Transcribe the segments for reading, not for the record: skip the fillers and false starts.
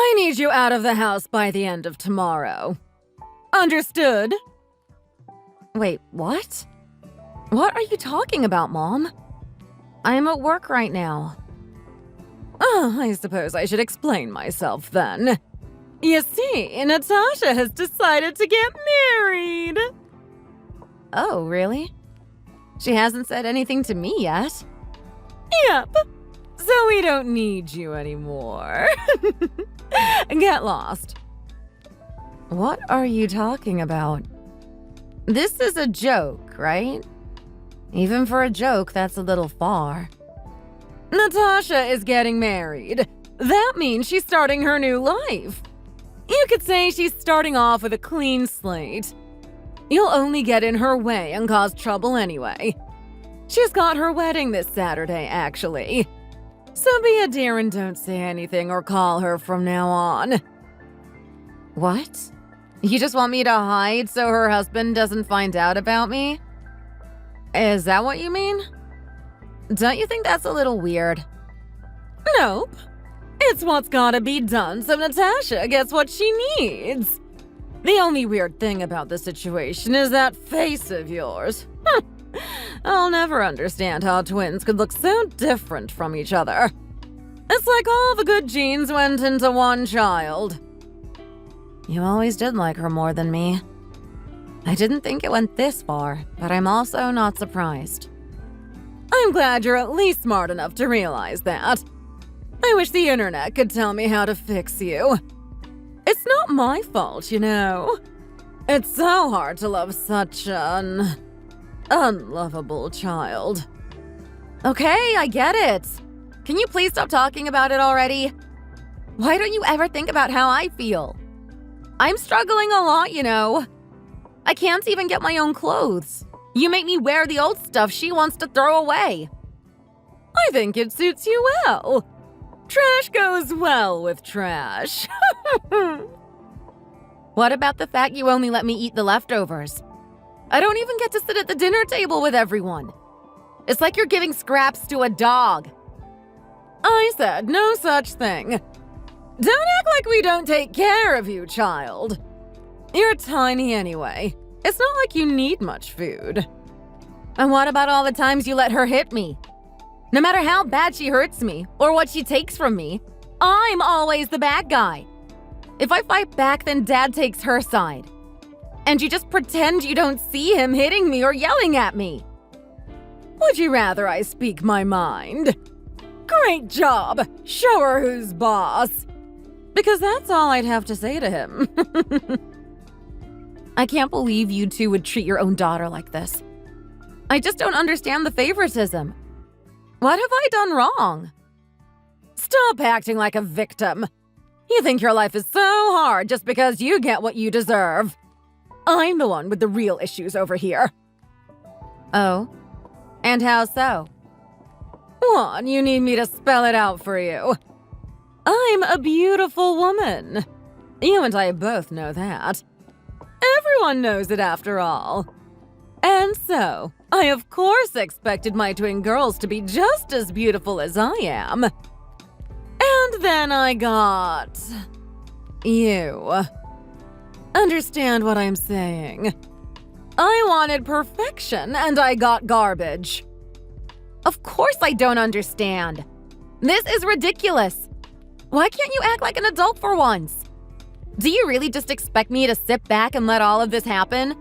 I need you out of the house by the end of tomorrow. Understood? Wait, what? What are you talking about, Mom? I'm at work right now. Oh, I suppose I should explain myself then. You see, Natasha has decided to get married. Oh, really? She hasn't said anything to me yet. Yep. So we don't need you anymore. Get lost. What are you talking about? This is a joke, right? Even for a joke, that's a little far. Natasha is getting married. That means she's starting her new life. You could say she's starting off with a clean slate. You'll only get in her way and cause trouble anyway. She's got her wedding this Saturday, actually. So be a dear and don't say anything or call her from now on. What? You just want me to hide so her husband doesn't find out about me? Is that what you mean? Don't you think that's a little weird? Nope. It's what's gotta be done so Natasha gets what she needs. The only weird thing about the situation is that face of yours. I'll never understand how twins could look so different from each other. It's like all the good genes went into one child. You always did like her more than me. I didn't think it went this far, but I'm also not surprised. I'm glad you're at least smart enough to realize that. I wish the internet could tell me how to fix you. It's not my fault, you know. It's so hard to love such an unlovable child. Okay, I get it. Can you please stop talking about it already? Why don't you ever think about how I feel? I'm struggling a lot, you know. I can't even get my own clothes. You make me wear the old stuff she wants to throw away. I think it suits you well. Trash goes well with trash. What about the fact you only let me eat the leftovers? I don't even get to sit at the dinner table with everyone. It's like you're giving scraps to a dog. I said no such thing. Don't act like we don't take care of you, child. You're tiny anyway. It's not like you need much food. And what about all the times you let her hit me? No matter how bad she hurts me or what she takes from me, I'm always the bad guy. If I fight back, then Dad takes her side. And you just pretend you don't see him hitting me or yelling at me. Would you rather I speak my mind? Great job! Show her who's boss. Because that's all I'd have to say to him. I can't believe you two would treat your own daughter like this. I just don't understand the favoritism. What have I done wrong? Stop acting like a victim. You think your life is so hard just because you get what you deserve. I'm the one with the real issues over here. Oh? And how so? One, you need me to spell it out for you. I'm a beautiful woman. You and I both know that. Everyone knows it after all. And so, I of course expected my twin girls to be just as beautiful as I am. And then I got you. Understand what I'm saying? I wanted perfection and I got garbage. Of course I don't understand. This is ridiculous. Why can't you act like an adult for once? Do you really just expect me to sit back and let all of this happen?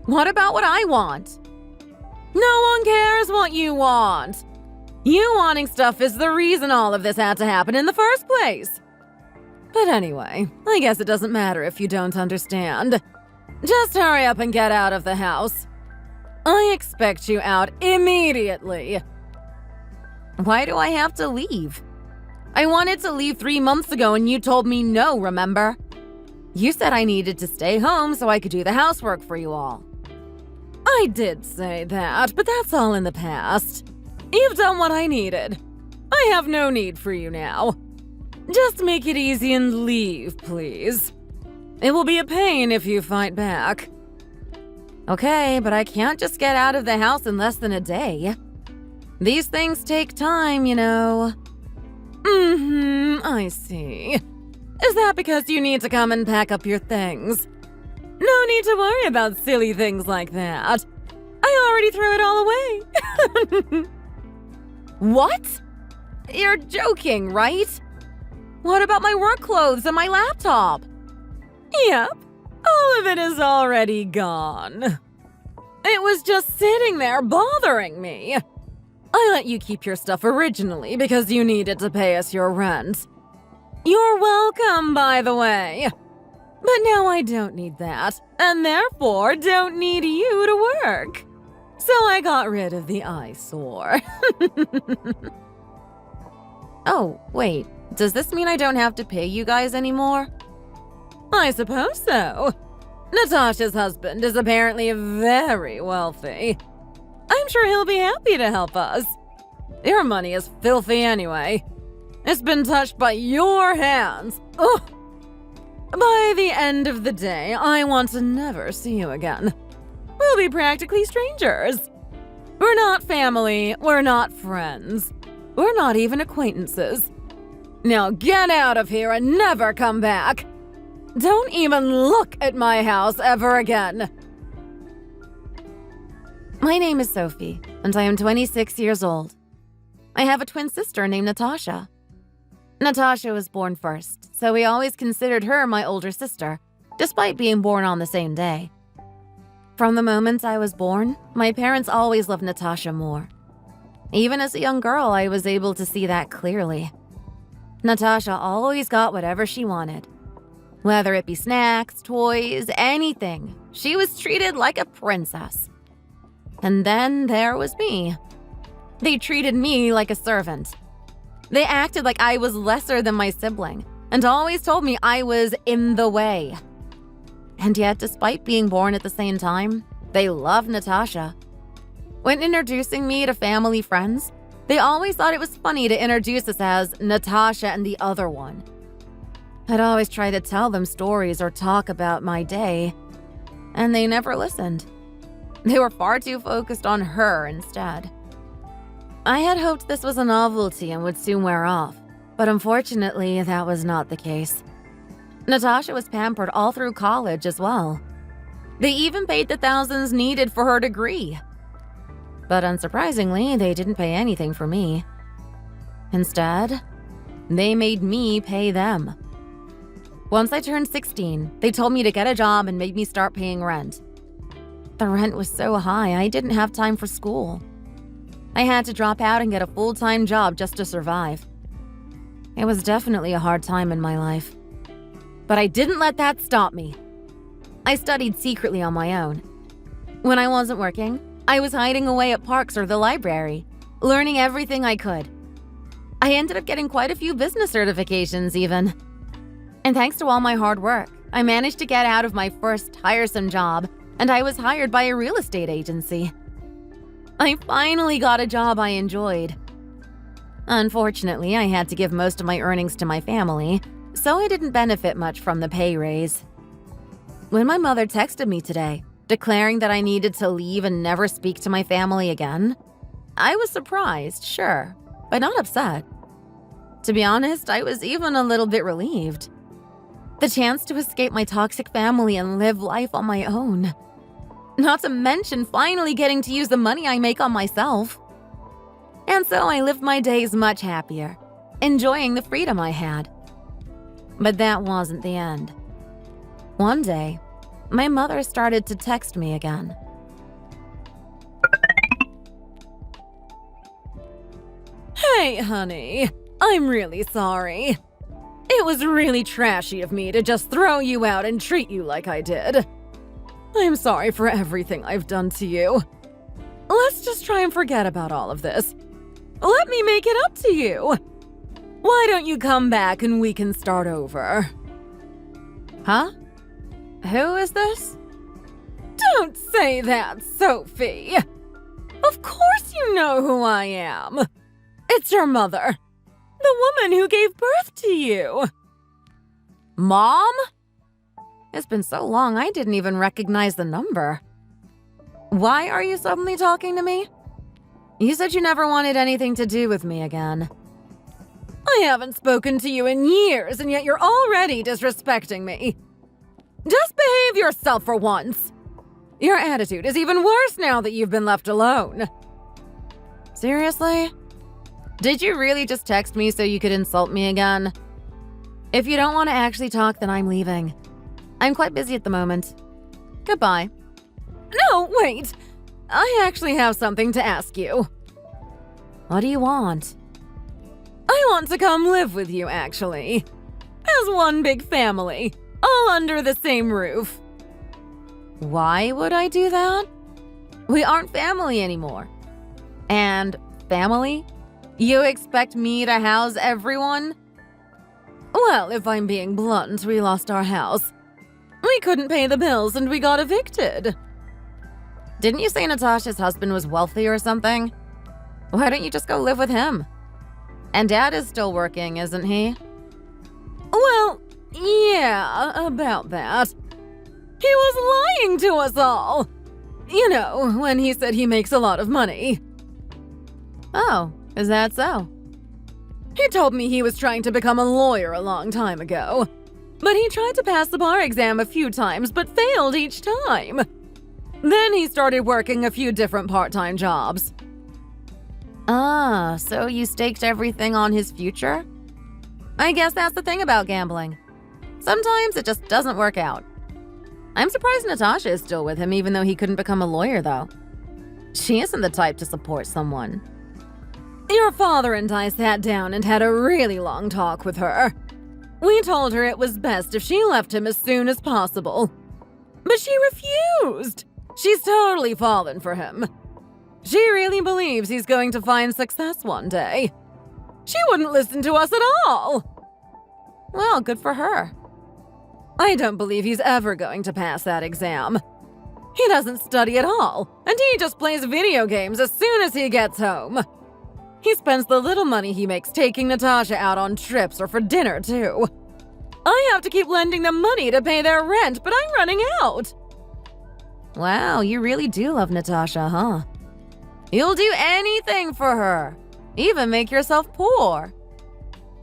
What about what I want? No one cares what you want. You wanting stuff is the reason all of this had to happen in the first place. But anyway, I guess it doesn't matter if you don't understand. Just hurry up and get out of the house. I expect you out immediately. Why do I have to leave? I wanted to leave 3 months ago and you told me no, remember? You said I needed to stay home so I could do the housework for you all. I did say that, but that's all in the past. You've done what I needed. I have no need for you now. Just make it easy and leave, please. It will be a pain if you fight back. Okay, but I can't just get out of the house in less than a day. These things take time, you know. I see. Is that because you need to come and pack up your things? No need to worry about silly things like that. I already threw it all away. What? You're joking, right? What about my work clothes and my laptop? Yep, all of it is already gone. It was just sitting there bothering me. I let you keep your stuff originally because you needed to pay us your rent. You're welcome, by the way. But now I don't need that, and therefore don't need you to work. So I got rid of the eyesore. Oh, wait. Does this mean I don't have to pay you guys anymore? I suppose so. Natasha's husband is apparently very wealthy. I'm sure he'll be happy to help us. Your money is filthy anyway. It's been touched by your hands. Ugh. By the end of the day, I want to never see you again. We'll be practically strangers. We're not family, we're not friends. We're not even acquaintances. Now get out of here and never come back. Don't even look at my house ever again. My name is Sophie, and I am 26 years old. I have a twin sister named Natasha. Natasha was born first, so we always considered her my older sister, despite being born on the same day. From the moment I was born, my parents always loved Natasha more. Even as a young girl, I was able to see that clearly. Natasha always got whatever she wanted. Whether it be snacks, toys, anything, she was treated like a princess. And then there was me. They treated me like a servant. They acted like I was lesser than my sibling, and always told me I was in the way. And yet, despite being born at the same time, they loved Natasha. When introducing me to family friends, they always thought it was funny to introduce us as Natasha and the other one. I'd always try to tell them stories or talk about my day, and they never listened. They were far too focused on her instead. I had hoped this was a novelty and would soon wear off, but unfortunately, that was not the case. Natasha was pampered all through college as well. They even paid the thousands needed for her degree. But unsurprisingly, they didn't pay anything for me. Instead, they made me pay them. Once I turned 16, they told me to get a job and made me start paying rent. The rent was so high, I didn't have time for school. I had to drop out and get a full-time job just to survive. It was definitely a hard time in my life. But I didn't let that stop me. I studied secretly on my own. When I wasn't working, I was hiding away at parks or the library, learning everything I could. I ended up getting quite a few business certifications even. And thanks to all my hard work, I managed to get out of my first tiresome job, and I was hired by a real estate agency. I finally got a job I enjoyed. Unfortunately, I had to give most of my earnings to my family, so I didn't benefit much from the pay raise. When my mother texted me today, declaring that I needed to leave and never speak to my family again, I was surprised, sure, but not upset. To be honest, I was even a little bit relieved. The chance to escape my toxic family and live life on my own. Not to mention finally getting to use the money I make on myself. And so I lived my days much happier, enjoying the freedom I had. But that wasn't the end. One day, my mother started to text me again. Hey, honey, I'm really sorry. It was really trashy of me to just throw you out and treat you like I did. I'm sorry for everything I've done to you. Let's just try and forget about all of this. Let me make it up to you. Why don't you come back and we can start over? Huh? Who is this? Don't say that, Sophie. Of course you know who I am. It's your mother. The woman who gave birth to you. Mom? It's been so long I didn't even recognize the number. Why are you suddenly talking to me? You said you never wanted anything to do with me again. I haven't spoken to you in years, and yet you're already disrespecting me. Just behave yourself for once. Your attitude is even worse now that you've been left alone. Seriously? Did you really just text me so you could insult me again? If you don't want to actually talk, then I'm leaving. I'm quite busy at the moment. Goodbye. No, wait. I actually have something to ask you. What do you want? I want to come live with you, actually. As one big family, all under the same roof. Why would I do that? We aren't family anymore. And family? You expect me to house everyone? Well, if I'm being blunt, we lost our house. We couldn't pay the bills and we got evicted. Didn't you say Natasha's husband was wealthy or something? Why don't you just go live with him? And Dad is still working, isn't he? Well, yeah, about that. He was lying to us all. You know, when he said he makes a lot of money. Oh, is that so? He told me he was trying to become a lawyer a long time ago. But he tried to pass the bar exam a few times, but failed each time. Then he started working a few different part-time jobs. Ah, so you staked everything on his future? I guess that's the thing about gambling. Sometimes it just doesn't work out. I'm surprised Natasha is still with him even though he couldn't become a lawyer, though. She isn't the type to support someone. Your father and I sat down and had a really long talk with her. We told her it was best if she left him as soon as possible. But she refused. She's totally fallen for him. She really believes he's going to find success one day. She wouldn't listen to us at all. Well, good for her. I don't believe he's ever going to pass that exam. He doesn't study at all, and he just plays video games as soon as he gets home. He spends the little money he makes taking Natasha out on trips or for dinner, too. I have to keep lending them money to pay their rent, but I'm running out. Wow, you really do love Natasha, huh? You'll do anything for her, even make yourself poor.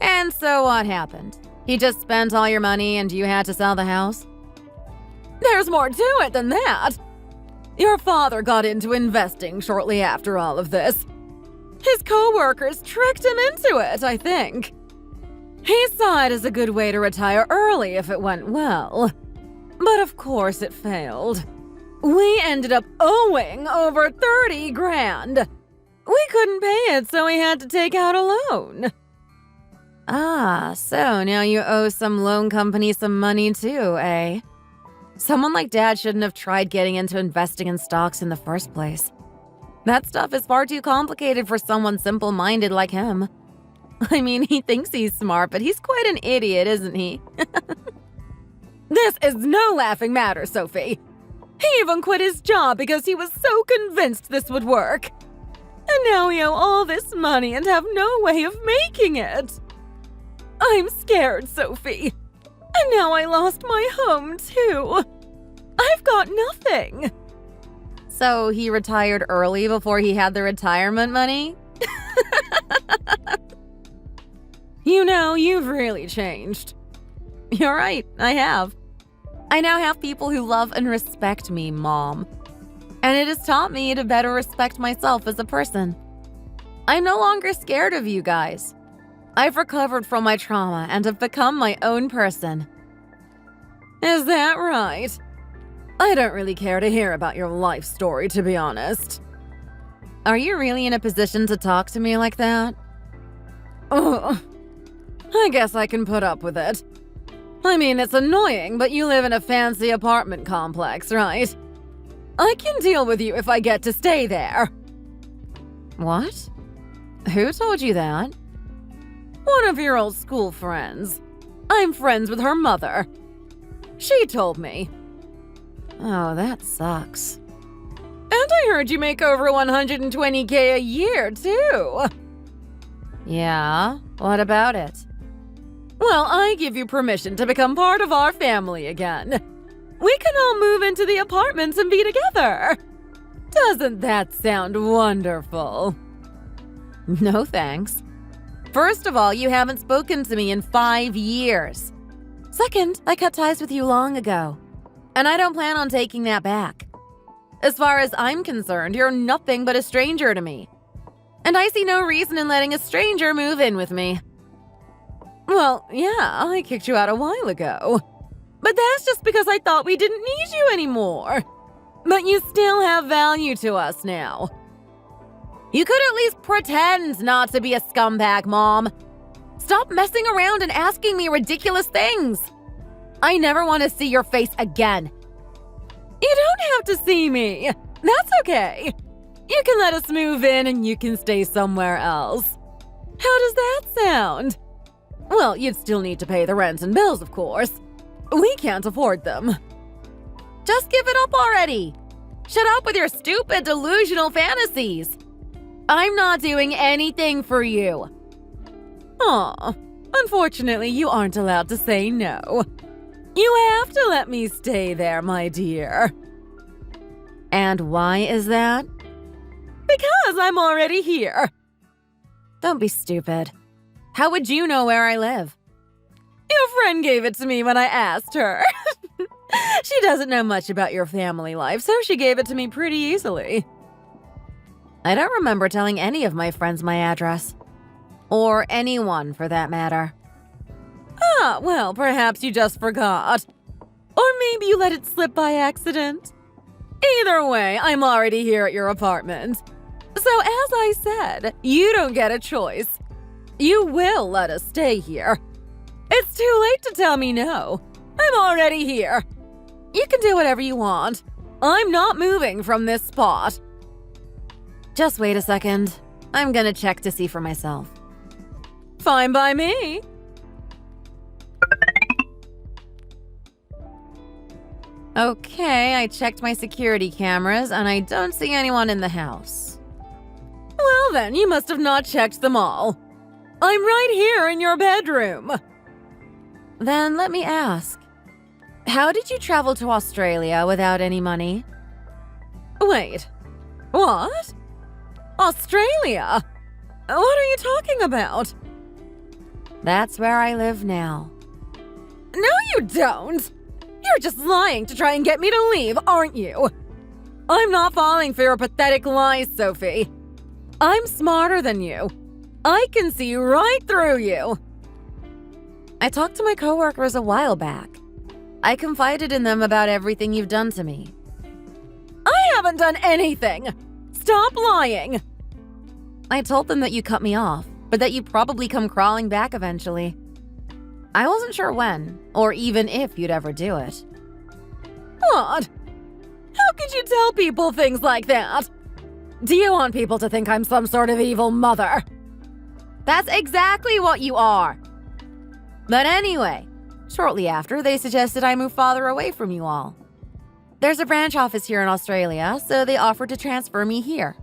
And so what happened? He just spent all your money and you had to sell the house? There's more to it than that. Your father got into investing shortly after all of this. His co-workers tricked him into it, I think. He saw it as a good way to retire early if it went well. But of course it failed. We ended up owing over 30 grand. We couldn't pay it, so we had to take out a loan. Ah, so now you owe some loan company some money too, eh? Someone like Dad shouldn't have tried getting into investing in stocks in the first place. That stuff is far too complicated for someone simple-minded like him. I mean, he thinks he's smart, but he's quite an idiot, isn't he? This is no laughing matter, Sophie. He even quit his job because he was so convinced this would work. And now we owe all this money and have no way of making it. I'm scared, Sophie. And now I lost my home, too. I've got nothing. So he retired early before he had the retirement money? You know, you've really changed. You're right, I have. I now have people who love and respect me, Mom. And it has taught me to better respect myself as a person. I'm no longer scared of you guys. I've recovered from my trauma and have become my own person. Is that right? I don't really care to hear about your life story, to be honest. Are you really in a position to talk to me like that? Oh, I guess I can put up with it. I mean, it's annoying, but you live in a fancy apartment complex, right? I can deal with you if I get to stay there. What? Who told you that? One of your old school friends. I'm friends with her mother. She told me. Oh, that sucks. And I heard you make over $120K a year, too. Yeah, what about it? Well, I give you permission to become part of our family again. We can all move into the apartments and be together. Doesn't that sound wonderful? No thanks. First of all, you haven't spoken to me in 5 years. Second, I cut ties with you long ago, and I don't plan on taking that back. As far as I'm concerned, you're nothing but a stranger to me. And I see no reason in letting a stranger move in with me. Well, yeah, I kicked you out a while ago. But that's just because I thought we didn't need you anymore. But you still have value to us now. You could at least pretend not to be a scumbag, Mom. Stop messing around and asking me ridiculous things. I never want to see your face again. You don't have to see me. That's okay. You can let us move in and you can stay somewhere else. How does that sound? Well, you'd still need to pay the rent and bills, of course. We can't afford them. Just give it up already. Shut up with your stupid, delusional fantasies. I'm not doing anything for you. Aw, unfortunately, you aren't allowed to say no. You have to let me stay there, my dear. And why is that? Because I'm already here. Don't be stupid. How would you know where I live? Your friend gave it to me when I asked her. She doesn't know much about your family life, so she gave it to me pretty easily. I don't remember telling any of my friends my address. Or anyone, for that matter. Ah, well, perhaps you just forgot. Or maybe you let it slip by accident. Either way, I'm already here at your apartment. So as I said, you don't get a choice. You will let us stay here. It's too late to tell me no. I'm already here. You can do whatever you want. I'm not moving from this spot. Just wait a second. I'm gonna check to see for myself. Fine by me. Okay, I checked my security cameras and I don't see anyone in the house. Well then, you must have not checked them all. I'm right here in your bedroom. Then let me ask, how did you travel to Australia without any money? Wait, what? Australia? What are you talking about? That's where I live now. No, you don't! You're just lying to try and get me to leave, aren't you? I'm not falling for your pathetic lies, Sophie. I'm smarter than you. I can see right through you. I talked to my coworkers a while back. I confided in them about everything you've done to me. I haven't done anything! Stop lying! I told them that you cut me off, but that you'd probably come crawling back eventually. I wasn't sure when, or even if you'd ever do it. What? How could you tell people things like that? Do you want people to think I'm some sort of evil mother? That's exactly what you are. But anyway, shortly after, they suggested I move farther away from you all. There's a branch office here in Australia, so they offered to transfer me here.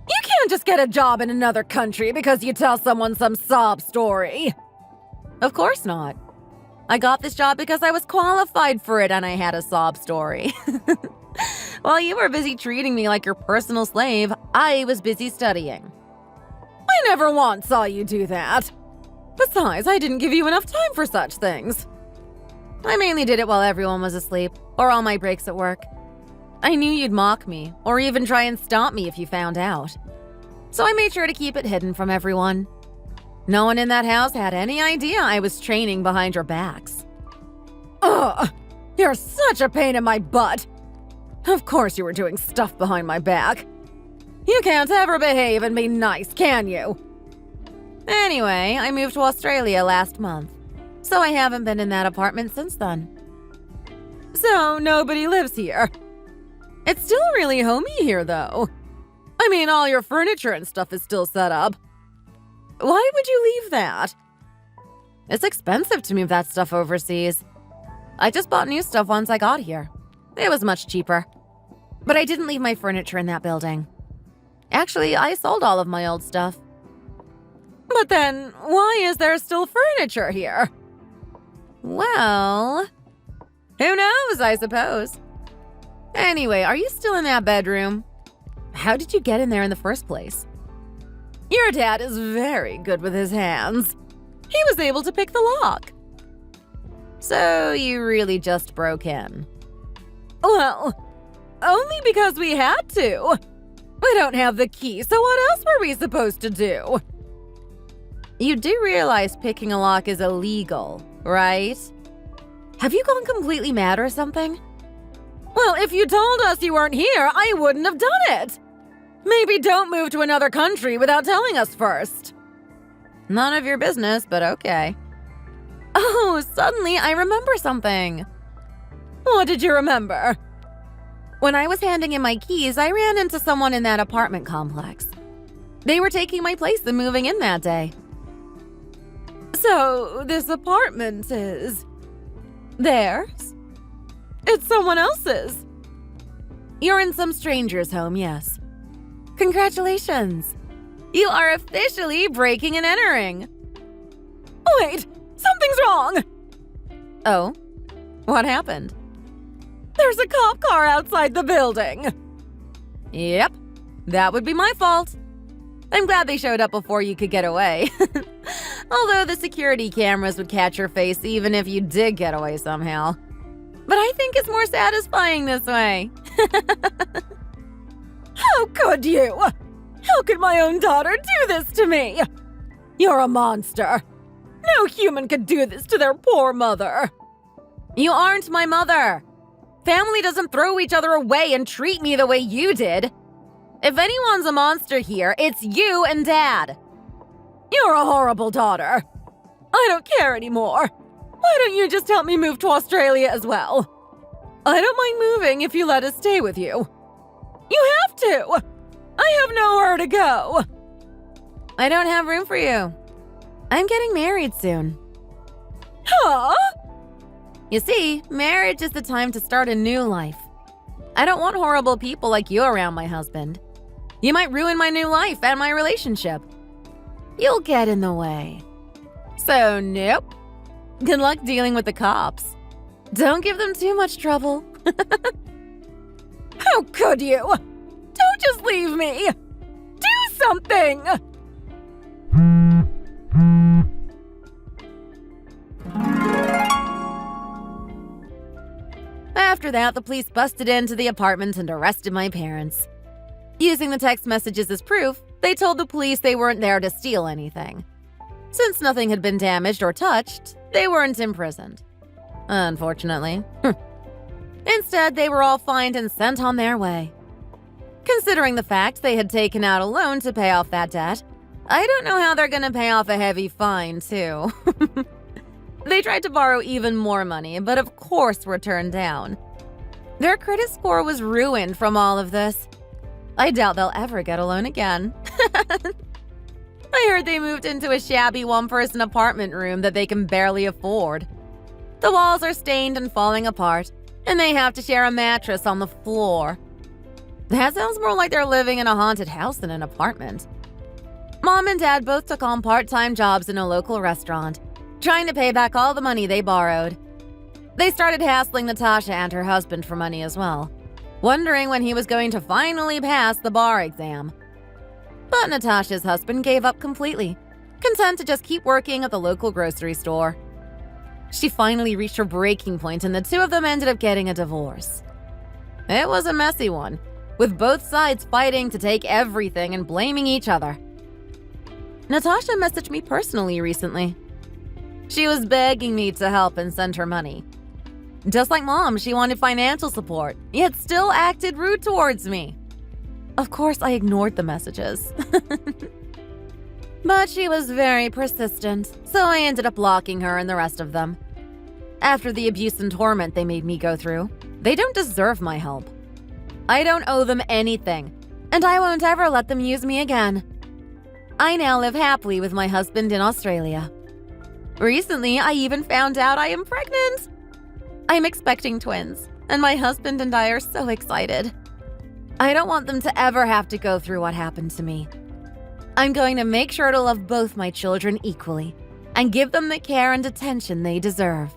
You can't just get a job in another country because you tell someone some sob story. Of course not. I got this job because I was qualified for it and I had a sob story. While you were busy treating me like your personal slave, I was busy studying. I never once saw you do that. Besides, I didn't give you enough time for such things. I mainly did it while everyone was asleep, or on my breaks at work. I knew you'd mock me, or even try and stomp me if you found out. So I made sure to keep it hidden from everyone. No one in that house had any idea I was training behind your backs. Ugh! You're such a pain in my butt! Of course you were doing stuff behind my back. You can't ever behave and be nice, can you? Anyway, I moved to Australia last month, so I haven't been in that apartment since then. So nobody lives here. It's still really homey here, though. I mean, all your furniture and stuff is still set up. Why would you leave that? It's expensive to move that stuff overseas. I just bought new stuff once I got here. It was much cheaper. But I didn't leave my furniture in that building. Actually, I sold all of my old stuff. But then, why is there still furniture here? Well, who knows, I suppose. Anyway, are you still in that bedroom? How did you get in there in the first place? Your dad is very good with his hands. He was able to pick the lock. So you really just broke in? Well, only because we had to. We don't have the key, so what else were we supposed to do? You do realize picking a lock is illegal, right? Have you gone completely mad or something? Well, if you told us you weren't here, I wouldn't have done it. Maybe don't move to another country without telling us first. None of your business, but okay. Oh, suddenly I remember something. What did you remember? When I was handing in my keys, I ran into someone in that apartment complex. They were taking my place and moving in that day. So, this apartment is theirs? It's someone else's. You're in some stranger's home, yes. Congratulations. You are officially breaking and entering. Wait, something's wrong. Oh, what happened? There's a cop car outside the building. Yep, that would be my fault. I'm glad they showed up before you could get away. Although the security cameras would catch your face even if you did get away somehow. But I think it's more satisfying this way. How could you? How could my own daughter do this to me? You're a monster. No human could do this to their poor mother. You aren't my mother. Family doesn't throw each other away and treat me the way you did. If anyone's a monster here, it's you and Dad. You're a horrible daughter. I don't care anymore. Why don't you just help me move to Australia as well? I don't mind moving if you let us stay with you. You have to. I have nowhere to go. I don't have room for you. I'm getting married soon. Huh? You see, marriage is the time to start a new life. I don't want horrible people like you around my husband. You might ruin my new life and my relationship. You'll get in the way. So, nope. Good luck dealing with the cops. Don't give them too much trouble. How could you? Don't just leave me. Do something. After that, the police busted into the apartment and arrested my parents. Using the text messages as proof, they told the police they weren't there to steal anything. Since nothing had been damaged or touched, they weren't imprisoned. Unfortunately. Instead, they were all fined and sent on their way. Considering the fact they had taken out a loan to pay off that debt, I don't know how they're gonna pay off a heavy fine, too. They tried to borrow even more money, but of course were turned down. Their credit score was ruined from all of this. I doubt they'll ever get a loan again. I heard they moved into a shabby one-person apartment room that they can barely afford. The walls are stained and falling apart, and they have to share a mattress on the floor. That sounds more like they're living in a haunted house than an apartment. Mom and Dad both took on part-time jobs in a local restaurant, trying to pay back all the money they borrowed. They started hassling Natasha and her husband for money as well, wondering when he was going to finally pass the bar exam. But Natasha's husband gave up completely, content to just keep working at the local grocery store. She finally reached her breaking point and the two of them ended up getting a divorce. It was a messy one, with both sides fighting to take everything and blaming each other. Natasha messaged me personally recently. She was begging me to help and send her money. Just like Mom, she wanted financial support, yet still acted rude towards me. Of course, I ignored the messages. But she was very persistent, so I ended up blocking her and the rest of them. After the abuse and torment they made me go through, they don't deserve my help. I don't owe them anything, and I won't ever let them use me again. I now live happily with my husband in Australia. Recently, I even found out I am pregnant. I'm expecting twins, and my husband and I are so excited. I don't want them to ever have to go through what happened to me. I'm going to make sure to love both my children equally and give them the care and attention they deserve.